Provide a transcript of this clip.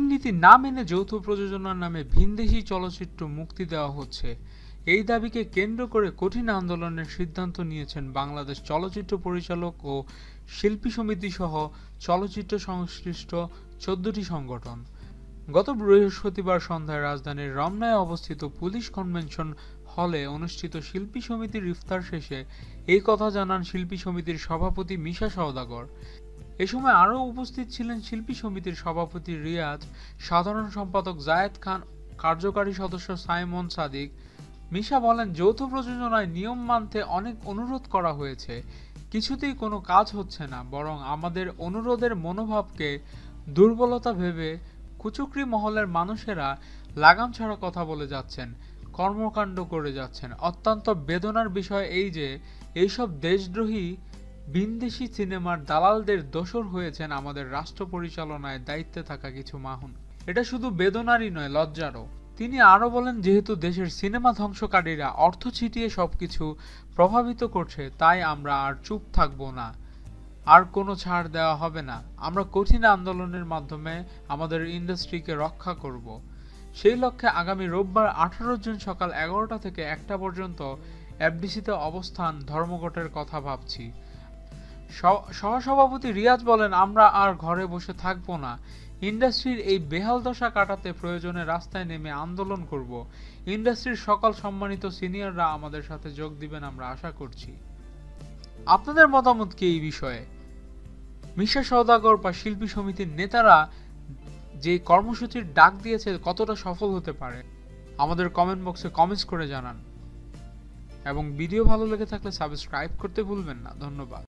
নীতি না মেনে যৌথ প্রযোজনার নামে ভিনদেশি চলচ্চিত্র মুক্তি দেওয়া হচ্ছে, এই দাবিকে কেন্দ্র করে কঠিন আন্দোলনের সিদ্ধান্ত নিয়েছেন বাংলাদেশ চলচ্চিত্র পরিচালক ও শিল্পী সমিতি সহ চলচ্চিত্র সংশ্লিষ্ট 14টি সংগঠন। গত বৃহস্পতিবার সন্ধ্যায় রাজধানীর রমনায় অবস্থিত পুলিশ কনভেনশন হলে অনুষ্ঠিত শিল্পী সমিতির ইফতার শেষে এই কথা জানান শিল্পী সমিতির সভাপতি মিশা সওদাগর। এ সময় আরও উপস্থিত ছিলেন শিল্পী সমিতির সভাপতি রিয়াজ, সাধারণ সম্পাদক জায়েদ খান, কার্যকারী সদস্য সাইমন সাদিক। মিশা বলেন, যৌথ প্রযোজনায় নিয়ম মানতে অনেক অনুরোধ করা হয়েছে, কিছুতেই কোনো কাজ হচ্ছে না, বরং আমাদের অনুরোধের মনোভাবকে দুর্বলতা ভেবে কুচক্রী মহলের মানুষেরা লাগাম ছাড়া কথা বলে যাচ্ছেন, কর্মকাণ্ড করে যাচ্ছেন। অত্যন্ত বেদনার বিষয় এই যে এইসব দেশদ্রোহী ভিনদেশি সিনেমার দালালদের দোসর হয়েছেন আমাদের রাষ্ট্র পরিচালনায় দায়িত্বে থাকা কিছু মানুষ। এটা শুধু বেদনারই নয়, লজ্জারও। তিনি আরও বলেন, যেহেতু দেশের সিনেমা ধ্বংসকারীরা অর্থ ছিটিয়ে সবকিছু প্রভাবিত করছে, তাই আমরা আর চুপ থাকব না, আর কোনো ছাড় দেওয়া হবে না। আমরা কঠিন আন্দোলনের মাধ্যমে আমাদের ইন্ডাস্ট্রিকে রক্ষা করব। সেই লক্ষ্যে আগামী রোববার 18 জুন সকাল 11টা থেকে 1টা পর্যন্ত এফডিসিতে অবস্থান ধর্মঘটের কথা ভাবছি। সহসভাপতি রিয়াজ বলেন, আমরা আর ঘরে বসে থাকবো না, ইন্ডাস্ট্রির এই বেহাল দশা কাটাতে প্রয়োজনে রাস্তায় নেমে আন্দোলন করব। ইন্ডাস্ট্রির সকল সম্মানিত সিনিয়ররা আমাদের সাথে যোগ দিবেন আমরা আশা করছি। আপনাদের মতামত কি এই বিষয়ে? মিশা সওদাগর বা শিল্পী সমিতির নেতারা যে কর্মসূচির ডাক দিয়েছে কতটা সফল হতে পারে আমাদের কমেন্ট বক্সে কমেন্টস করে জানান, এবং ভিডিও ভালো লেগে থাকলে সাবস্ক্রাইব করতে ভুলবেন না। ধন্যবাদ।